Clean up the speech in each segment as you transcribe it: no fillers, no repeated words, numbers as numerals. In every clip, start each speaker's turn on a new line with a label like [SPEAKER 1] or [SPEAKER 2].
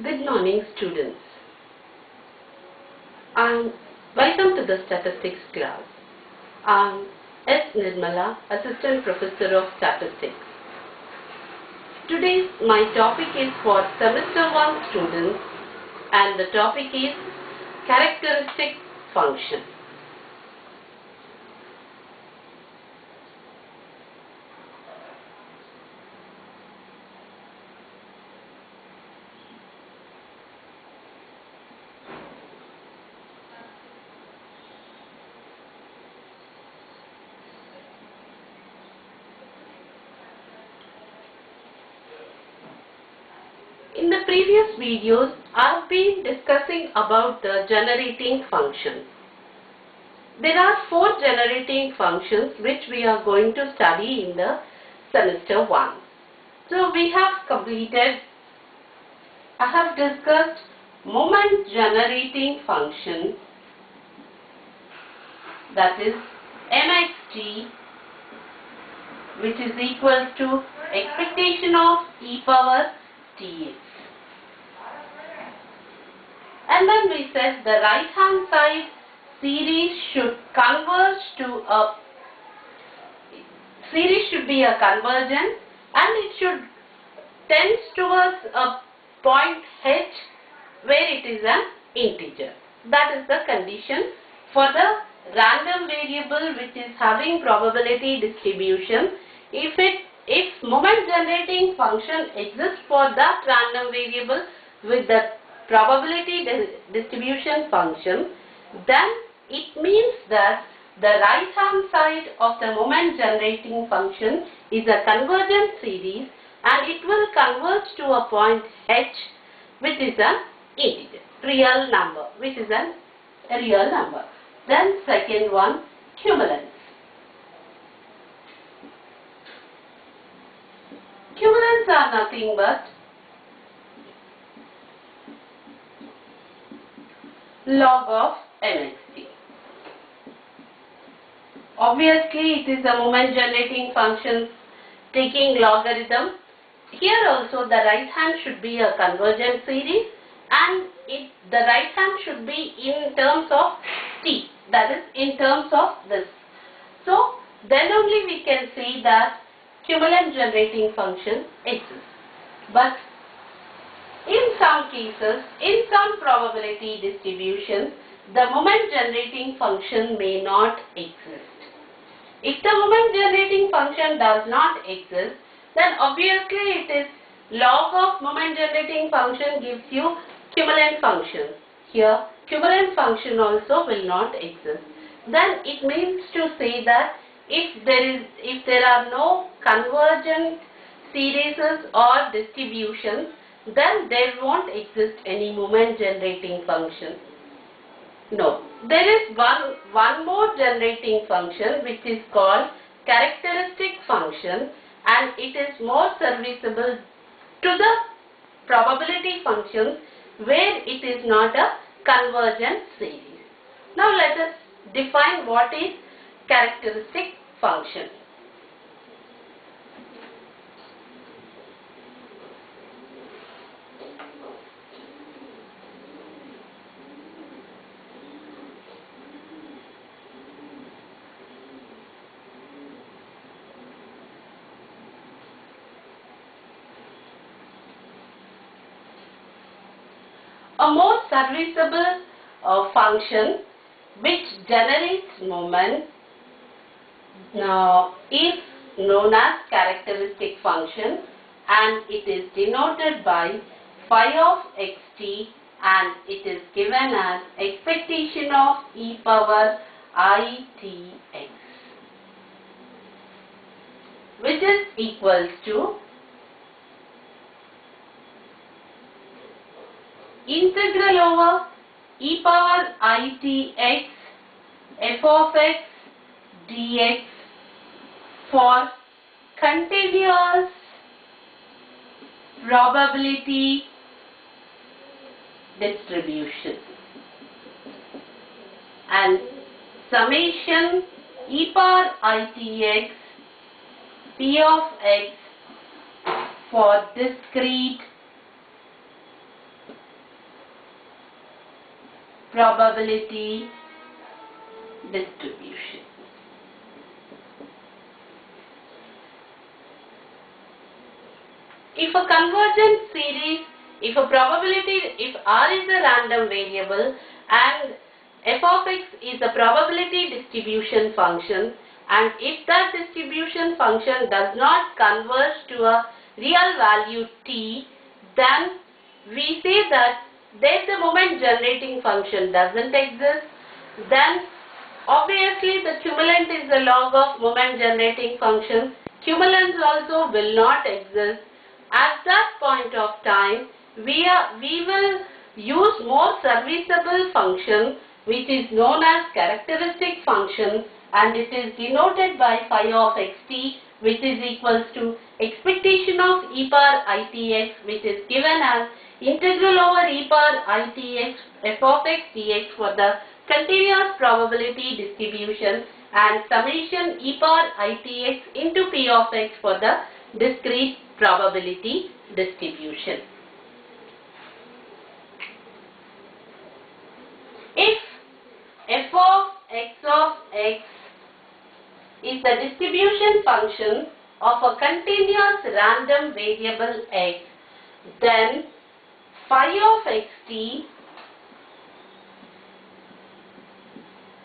[SPEAKER 1] Good morning, students. Welcome to the statistics class. I'm S. Nirmala, Assistant Professor of Statistics. Today my topic is for Semester 1 students and the topic is characteristic function. In the previous videos, I've been discussing about the generating functions. There are 4 generating functions which we are going to study in the semester 1. So we have completed, I have discussed moment generating function, that is MXT, which is equal to expectation of e power Tx. And then we said the right hand side series should converge to a series should be a convergence and it should tend towards a point h where it is an integer. That is the condition for the random variable which is having probability distribution. If moment generating function exists for that random variable with the probability distribution function, then it means that the right hand side of the moment generating function is a convergent series and it will converge to a point h which is an integer, real number, which is a real number. Then second one, cumulants. Cumulants are nothing but log of MXT. Obviously, it is a moment generating function taking logarithm. Here also the right hand should be a convergent series and the right hand should be in terms of t, that is in terms of this. So then only we can see that cumulant generating function exists. But in some cases, in some probability distributions, the moment generating function may not exist. If the moment generating function does not exist, then obviously it is log of moment generating function gives you cumulant function. Here, cumulant function also will not exist. Then it means to say that if there are no convergent series or distributions, then there won't exist any moment generating function. No, there is one more generating function which is called characteristic function and it is more serviceable to the probability functions where it is not a convergent series. Now let us define what is characteristic function. A more serviceable function which generates moment is known as characteristic function and it is denoted by phi of xt and it is given as expectation of e power itx, which is equals to integral over e power itx f of x dx for continuous probability distribution and summation e power itx p of x for discrete probability distribution. If a convergent series, if R is a random variable and f of x is a probability distribution function, and if that distribution function does not converge to a real value t, then we say that there the moment generating function doesn't exist. Then obviously the cumulant is the log of moment generating function. Cumulants also will not exist. At that point of time, we will use more serviceable function which is known as characteristic function, and it is denoted by phi of xt, which is equals to expectation of e power itx, which is given as integral over e power itx f of x dx for the continuous probability distribution, and summation e power itx into p of x for the discrete probability distribution. If f of x is the distribution function of a continuous random variable x, then phi of xt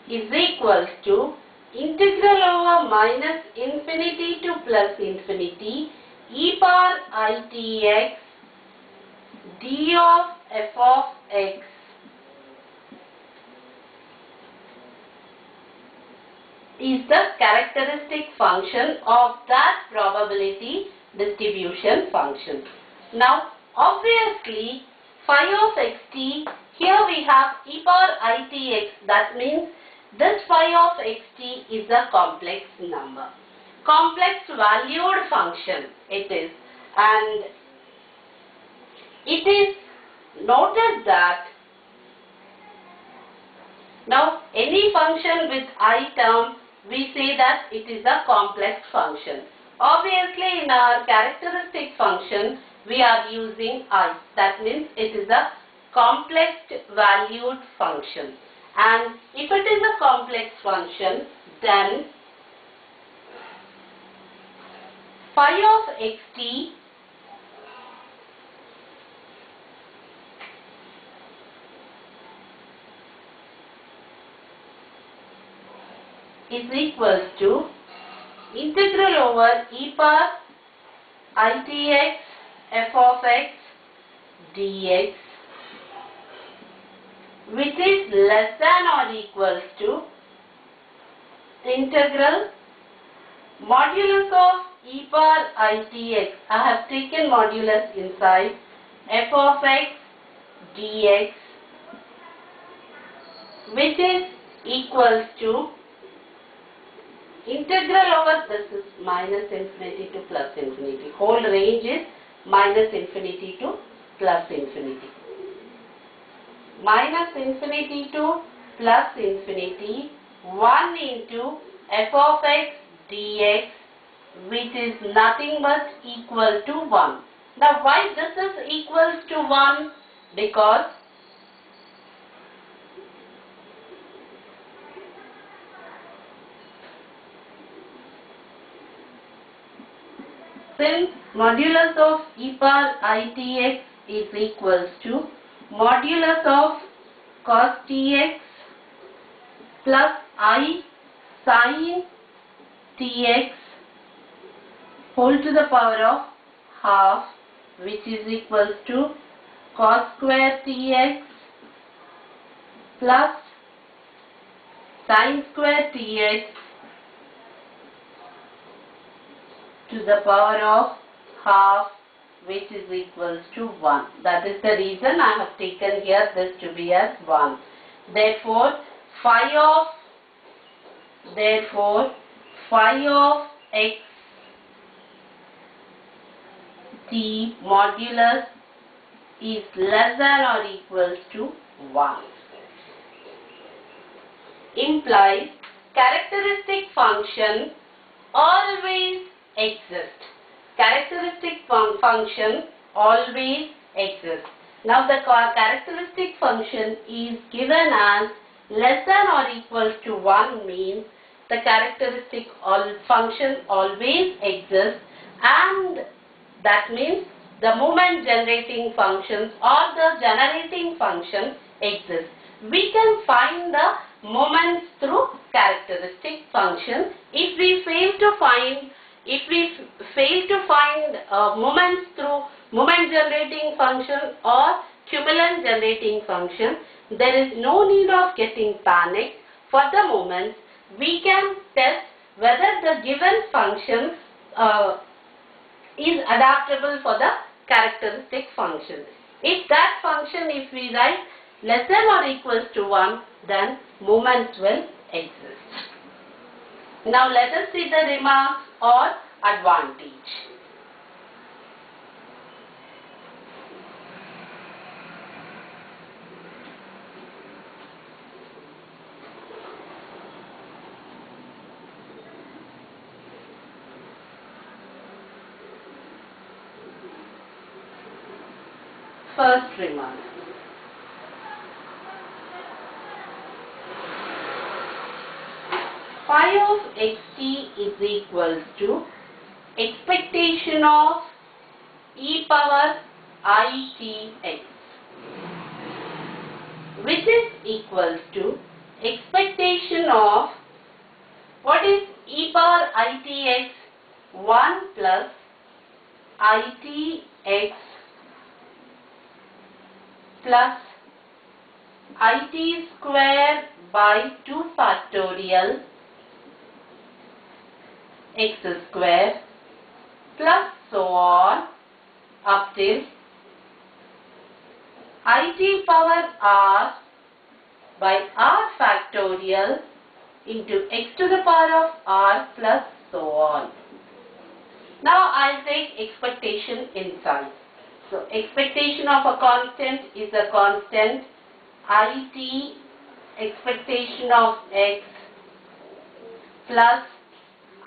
[SPEAKER 1] is equal to integral over minus infinity to plus infinity e power itx d of f of x is the characteristic function of that probability distribution function. Now obviously phi of xt, here we have e power itx, that means this phi of xt is a complex number, complex valued function it is, and it is noted that now any function with I term, we say that it is a complex function. Obviously in our characteristic function we are using I, that means it is a complex valued function, and if it is a complex function, then phi of xt is equals to integral over e power itx f of x dx, which is less than or equals to integral modulus of e power itx, I have taken modulus inside, f of x dx, which is equals to integral over, this is minus infinity to plus infinity, whole range is minus infinity to plus infinity, minus infinity to plus infinity 1 into f of x dx, which is nothing but equal to 1. Now why this is equals to 1? Because since modulus of e power itx is equals to modulus of cos tx plus I sin tx whole to the power of half, which is equals to cos square tx plus sin square tx to the power of half, which is equals to 1. That is the reason I have taken here this to be as 1. Therefore phi of x t modulus is less than or equals to 1. Implies characteristic function always exist. Characteristic function always exists. Now the characteristic function is given as less than or equal to 1 means the characteristic function always exists, and that means the moment generating functions or the generating function exists. We can find the moments through characteristic function. If we fail to find moments through moment generating function or cumulant generating function, there is no need of getting panicked. For the moment, we can test whether the given function is adaptable for the characteristic function. If that function, if we write less than or equals to 1, then moments will exist. Now let us see the remarks or advantage. First remark. Phi of xt is equals to expectation of e power itx, which is equals to expectation of, what is e power itx? 1 plus itx plus it square by 2 factorial x square plus so on up till it power r by r factorial into x to the power of r plus so on. Now I'll take expectation inside. So expectation of a constant is a constant it expectation of x plus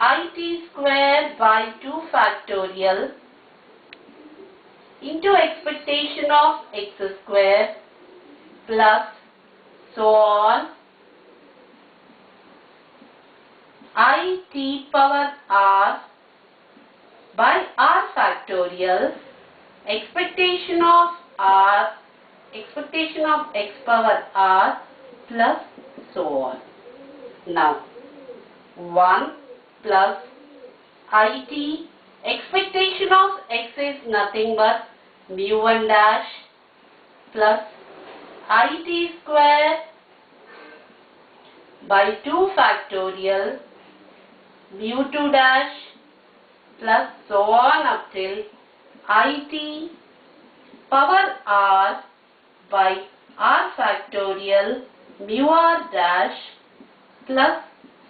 [SPEAKER 1] it square by 2 factorial into expectation of x square plus so on it power r by r factorial expectation of x power r plus so on. Now 1 plus it expectation of x is nothing but mu1 dash plus it square by 2 factorial mu2 dash plus so on up till it power r by r factorial mu r dash plus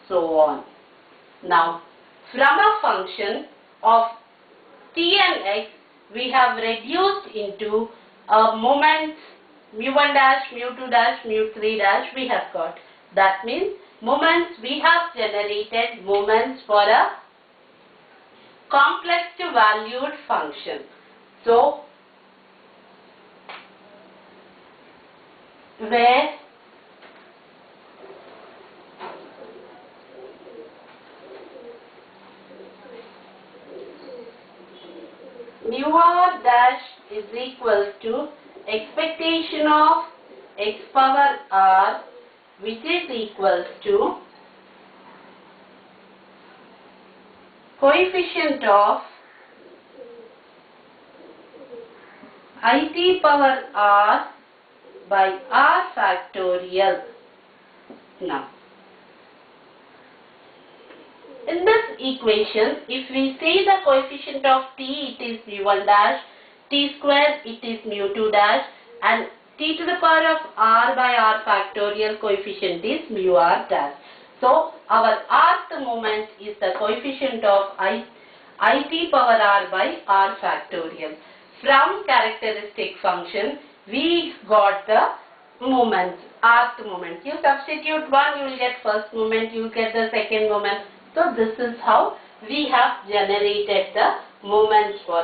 [SPEAKER 1] so on. Now from a function of t and x, we have reduced into a moments mu1 dash, mu2 dash, mu3 dash we have got. That means moments, we have generated moments for a complex to valued function. So where mu r dash is equal to expectation of x power r, which is equals to coefficient of it power r by r factorial. Now, in this equation, if we see the coefficient of t, it is mu1 dash, t square, it is mu2 dash, and t to the power of r by r factorial coefficient is mu r dash. So, our rth moment is the coefficient of it power r by r factorial. From characteristic function, we got the moments, rth moment. You substitute one, you will get first moment, you will get the second moment. So, this is how we have generated the moments for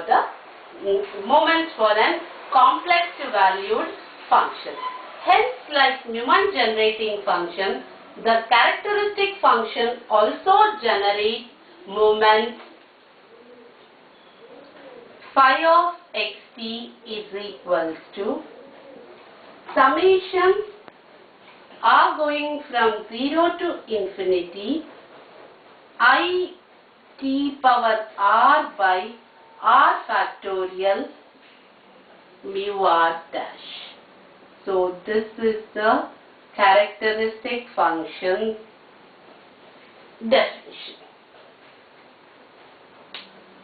[SPEAKER 1] an complex valued function. Hence, like moment generating function, the characteristic function also generates moments. Phi of xt is equals to summation are going from 0 to infinity I t power r by r factorial mu r dash. So this is the characteristic function definition.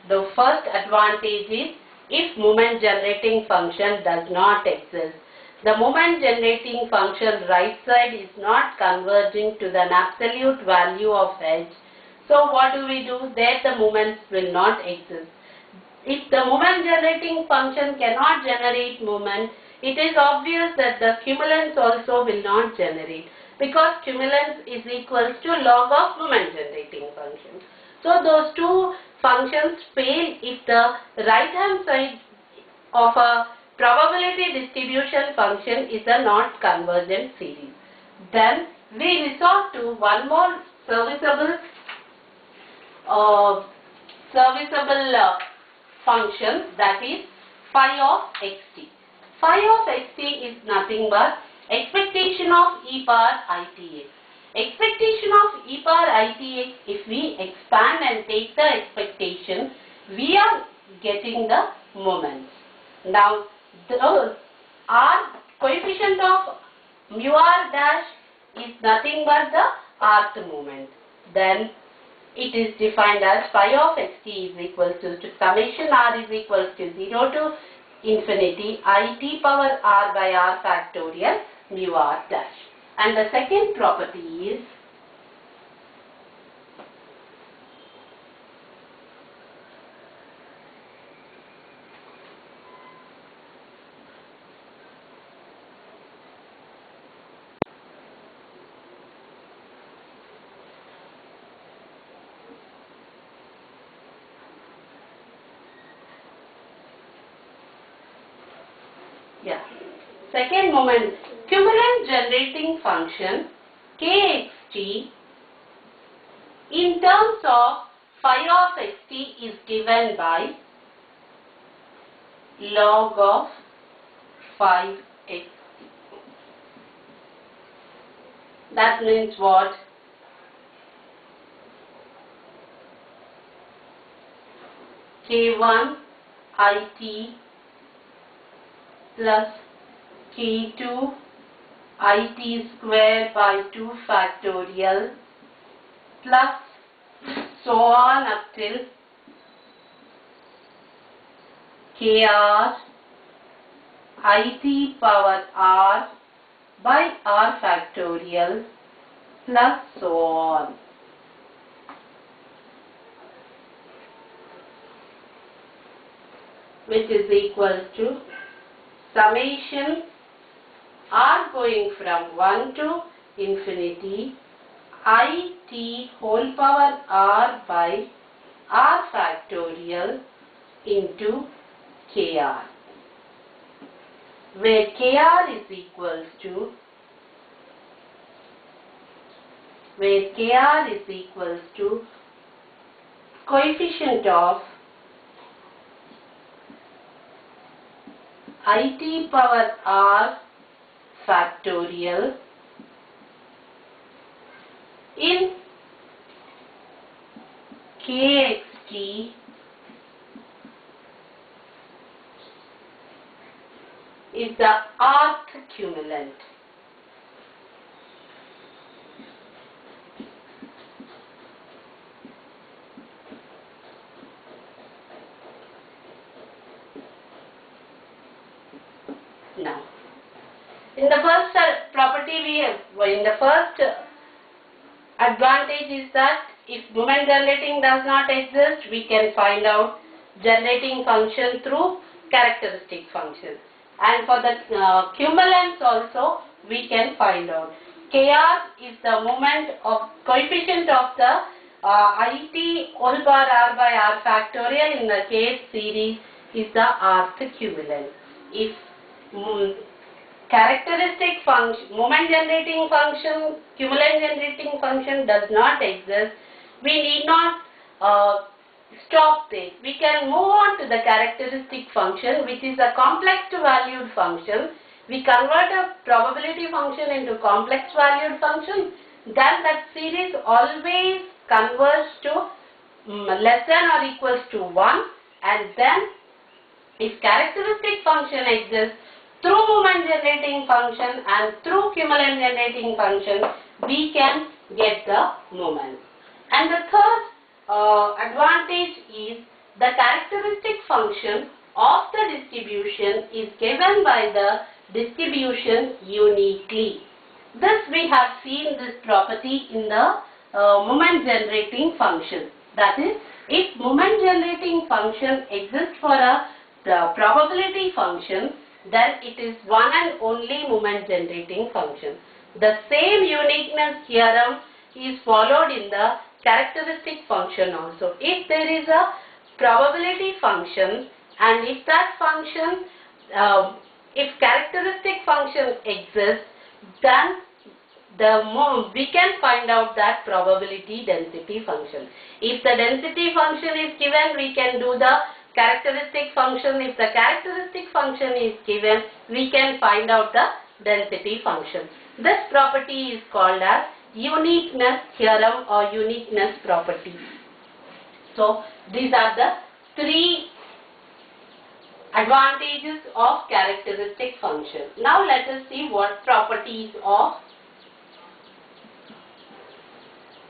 [SPEAKER 1] The first advantage is if moment generating function does not exist. The moment generating function right side is not converging to the absolute value of h. So what do? There the moments will not exist. If the moment generating function cannot generate moment, it is obvious that the cumulants also will not generate, because cumulants is equals to log of moment generating function. So those two functions fail if the right hand side of a probability distribution function is a not convergent series. Then we resort to one more serviceable function, that is phi of xt. Phi of xt is nothing but expectation of e power itx. Expectation of e power itx, if we expand and take the expectation, we are getting the moments. Now, our coefficient of mu r dash is nothing but the rth moment. Then it is defined as phi of xt is equal to summation r is equal to 0 to infinity I t power r by r factorial mu r dash. And the second property is second moment, cumulant generating function kxt in terms of phi of xt is given by log of phi xt. That means what? K1 it plus K2 it square by 2 factorial plus so on up till Kr it power r by r factorial plus so on. Which is equal to summation r going from 1 to infinity I t whole power r by r factorial into Kr, where Kr is equals to coefficient of it power r factorial in kxt is the rth cumulant. Now, in the first property in the first advantage is that if moment generating does not exist, we can find out generating function through characteristic function. And for the cumulants also we can find out. Kr is the moment of coefficient of the it whole power r by r factorial in the case series is the rth cumulant. If characteristic function, moment generating function, cumulant generating function does not exist, we need not stop this. We can move on to the characteristic function, which is a complex valued function. We convert a probability function into complex valued function, then that series always converges to less than or equals to 1, and then if characteristic function exists through moment generating function and through cumulant generating function, we can get the moment. And the third advantage is the characteristic function of the distribution is given by the distribution uniquely. This we have seen this property in the moment generating function. That is, if moment generating function exists for a probability function, then it is one and only moment generating function. The same uniqueness theorem is followed in the characteristic function also. If there is a probability function and if that function, if characteristic function exists, then we can find out that probability density function. If the density function is given, we can do the characteristic function. If the characteristic function is given, we can find out the density function. This property is called as uniqueness theorem or uniqueness property. So these are the three advantages of characteristic function. Now let us see what properties of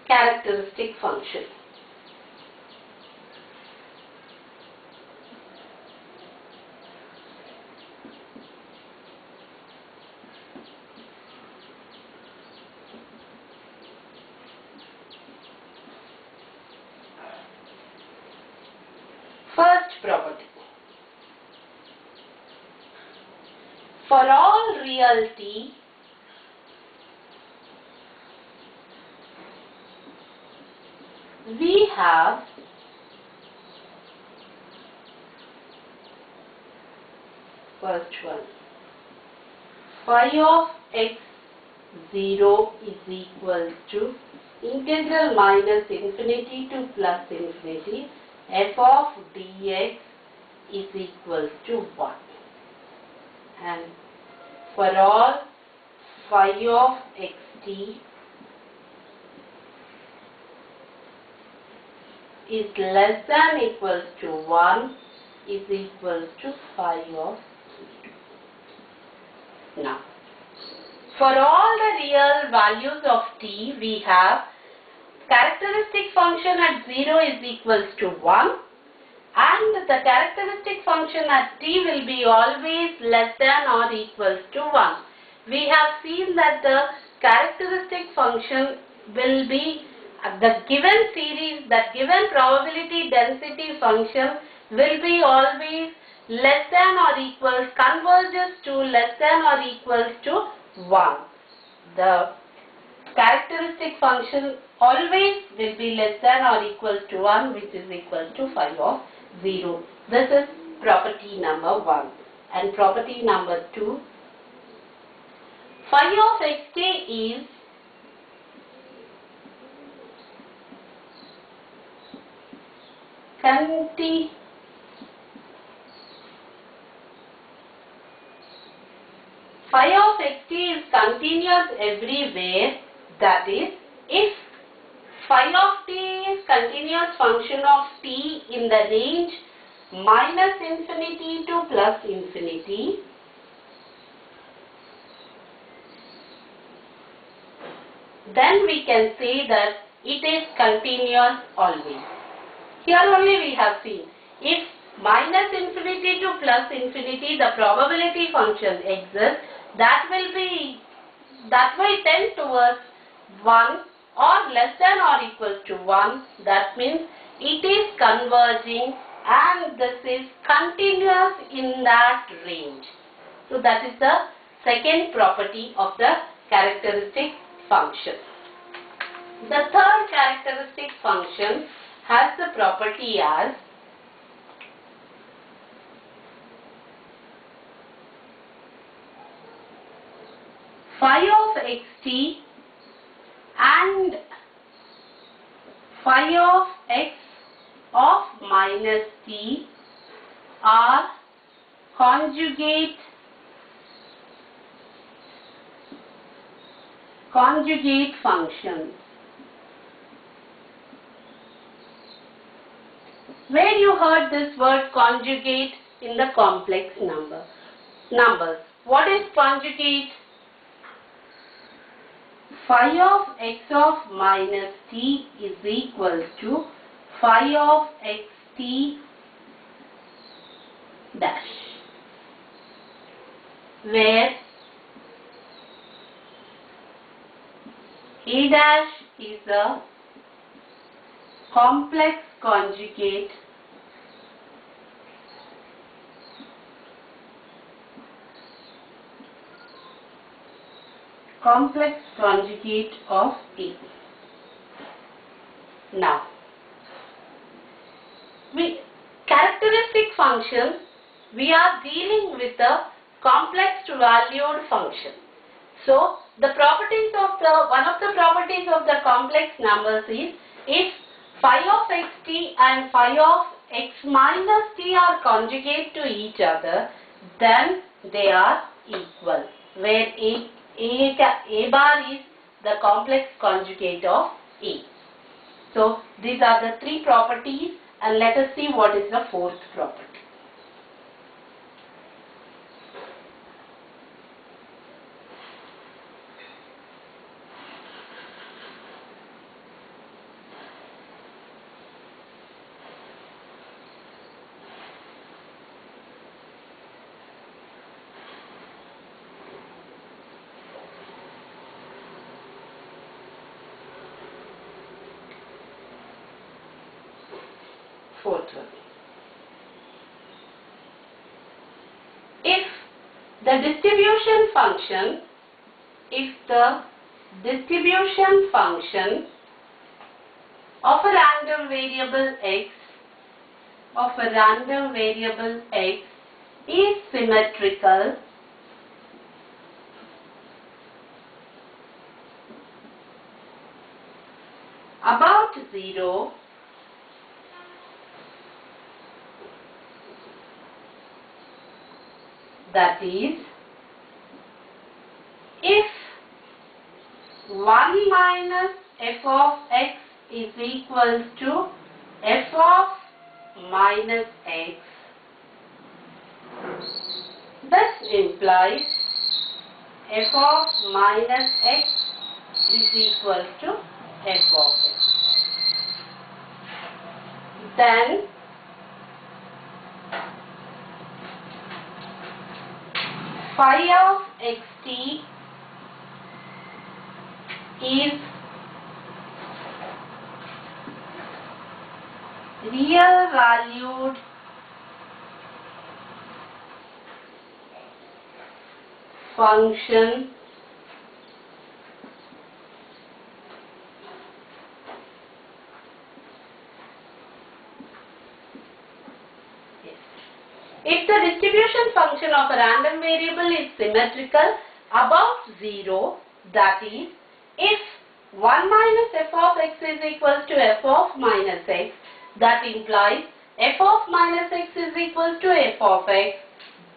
[SPEAKER 1] characteristic function. First property. For all real t, we have first one, phi of x0 is equal to integral minus infinity to plus infinity f of dx is equal to 1, and for all phi of xt is less than equals to 1 is equals to phi of 0. Now, for all the real values of t, we have characteristic function at 0 is equals to 1, and the characteristic function at t will be always less than or equals to 1. We have seen that the characteristic function will be the given series, that given probability density function will be always less than or equals, converges to less than or equals to 1. The characteristic function always will be less than or equals to 1, which is equal to phi of 0. This is property number 1. And property number 2, phi of xk is phi of xt is continuous everywhere. That is, if phi of t is continuous function of t in the range minus infinity to plus infinity, then we can say that it is continuous always. Here only we have seen, if minus infinity to plus infinity the probability function exists, that will tend towards 1 or less than or equals to 1. That means it is converging and this is continuous in that range. So that is the second property of the characteristic function. The third characteristic function has the property as phi of xt and phi of x of minus t are conjugate functions. Where you heard this word conjugate? In the complex numbers. What is conjugate? Phi of x of minus t is equal to phi of xt dash, where a dash is a complex conjugate of A. Now, characteristic functions, we are dealing with a complex valued function. So, one of the properties of the complex numbers is, if phi of xt and phi of x minus t are conjugate to each other, then they are equal, where a bar is the complex conjugate of A. So, these are the three properties, and let us see what is the fourth property. Fourth one. If the distribution function of a random variable x is symmetrical about 0, that is, if 1 minus f of x is equal to f of minus x, this implies f of minus x is equal to f of x. Then phi of xt is real valued function if the distribution function of a random variable is symmetrical about 0, that is, if 1 minus f of x is equal to f of minus x, that implies f of minus x is equal to f of x,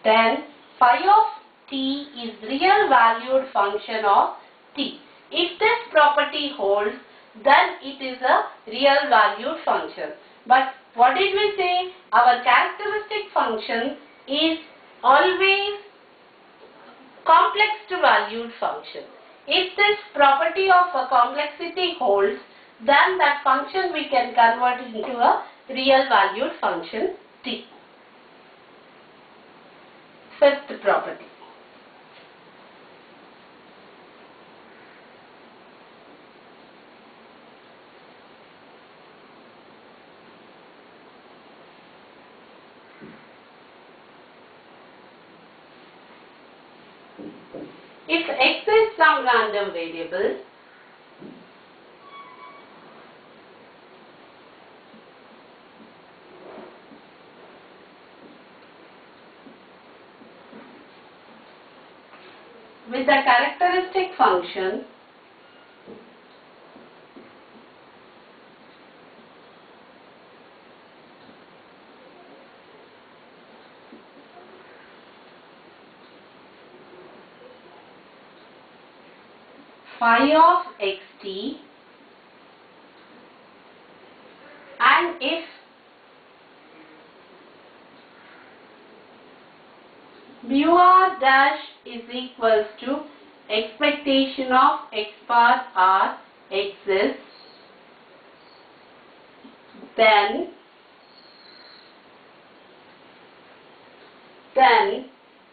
[SPEAKER 1] then phi of t is real valued function of t. If this property holds, then it is a real valued function. But what did we say? Our characteristic function is always complex to valued function. If this property of a complexity holds, then that function we can convert into a real valued function t. Fifth property. If x is some random variable, with the characteristic function phi of xt, and if mu r dash is equals to expectation of x bar r exists, then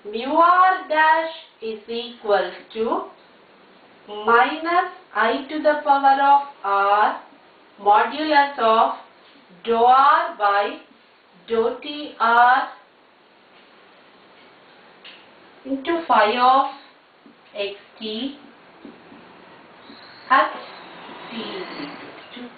[SPEAKER 1] mu r dash is equals to minus I to the power of r modulus of dou r by dou t r into phi of xt at t is equal to 0.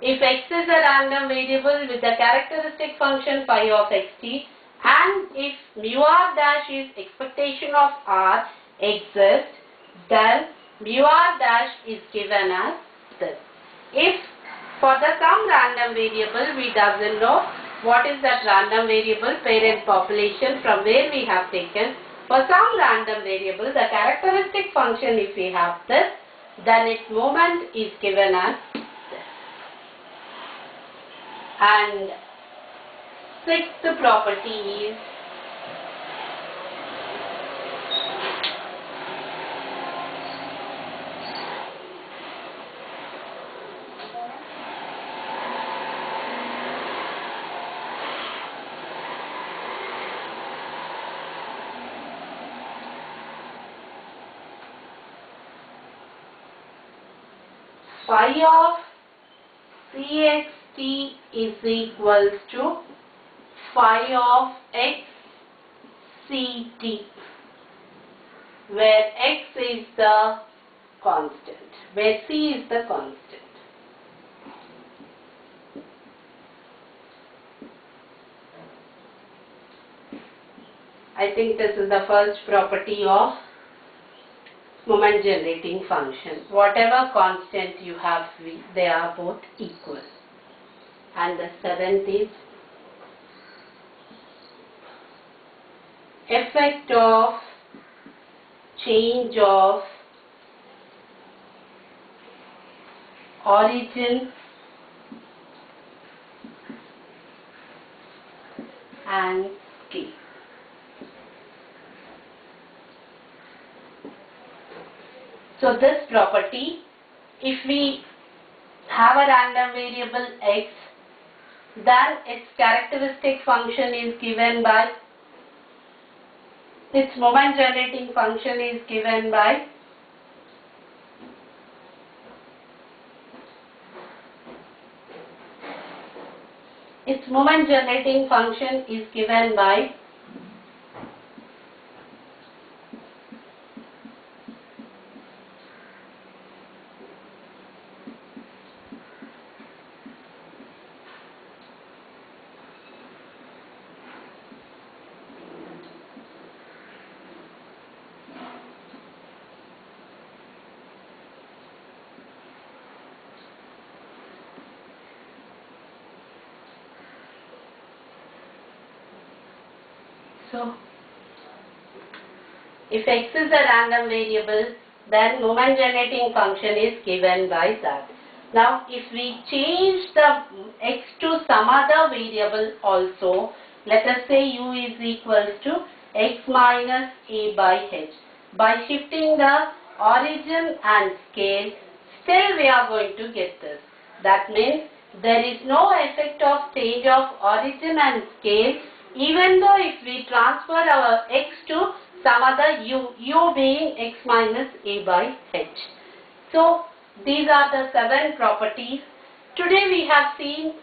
[SPEAKER 1] If x is a random variable with the characteristic function phi of xt, and if mu r dash is expectation of r exists, then mu r dash is given as this. If for the some random variable we doesn't know what is that random variable, parent population from where we have taken, for some random variable the characteristic function, if we have this, then its moment is given as this. And sixth property is phi of cxt is equals to phi of xct, where x is the constant, where c is the constant. I think this is the first property of moment generating function. Whatever constant you have, they are both equal. And the seventh is effect of change of origin and scale. So this property, if we have a random variable x, then its characteristic function is given by, its moment generating function is given by So, if x is a random variable, then moment generating function is given by that. Now, if we change the x to some other variable also, let us say u is equals to x minus a by h. By shifting the origin and scale, still we are going to get this. That means there is no effect of change of origin and scale, even though if we transfer our x to some other u being x minus a by h. So, these are the 7 properties. Today we have seen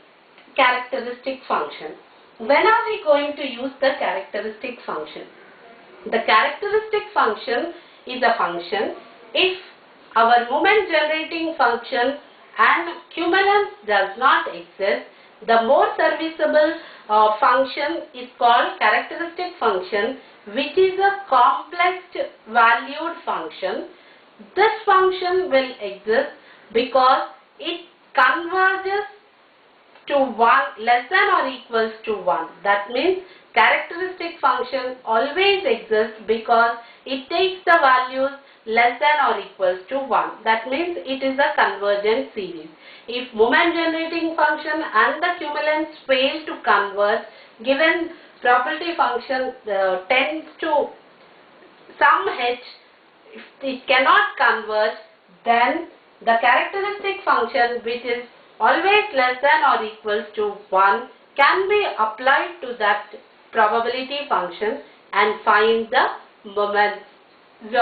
[SPEAKER 1] characteristic function. When are we going to use the characteristic function? The characteristic function is a function if our moment generating function and cumulants does not exist, The more serviceable function is called characteristic function, which is a complex valued function. This function will exist because it converges to 1 less than or equals to 1. That means characteristic function always exists because it takes the values less than or equals to 1. That means it is a convergent series. If moment generating function and the cumulants fail to converge, given property function tends to some h, if it cannot converge, then the characteristic function, which is always less than or equals to 1, can be applied to that probability function and find the moments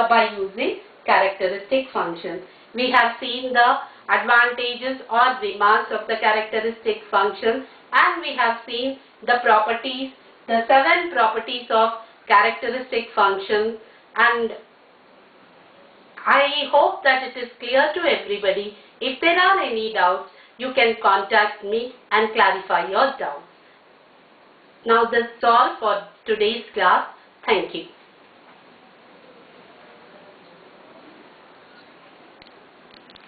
[SPEAKER 1] by using characteristic function. We have seen the advantages or remarks of the characteristic function, and we have seen the properties, the 7 properties of characteristic function, and I hope that it is clear to everybody. If there are any doubts, you can contact me and clarify your doubts. Now that's all for today's class. Thank you.